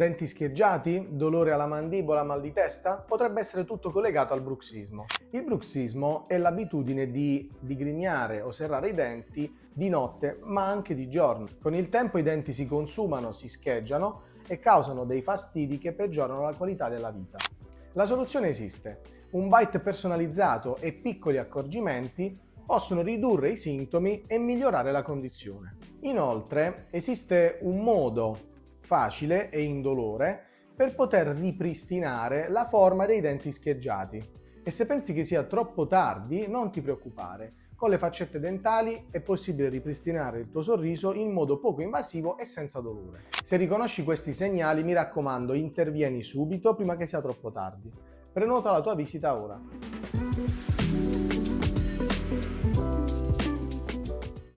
Denti scheggiati? Dolore alla mandibola, mal di testa? Potrebbe essere tutto collegato al bruxismo. Il bruxismo è l'abitudine di digrignare o serrare i denti di notte, ma anche di giorno. Con il tempo i denti si consumano, si scheggiano e causano dei fastidi che peggiorano la qualità della vita. La soluzione esiste. Un bite personalizzato e piccoli accorgimenti possono ridurre i sintomi e migliorare la condizione. Inoltre, esiste un modo facile e indolore per poter ripristinare la forma dei denti scheggiati. E se pensi che sia troppo tardi, non ti preoccupare. Con le faccette dentali è possibile ripristinare il tuo sorriso in modo poco invasivo e senza dolore. Se riconosci questi segnali, mi raccomando, intervieni subito prima che sia troppo tardi. Prenota la tua visita ora.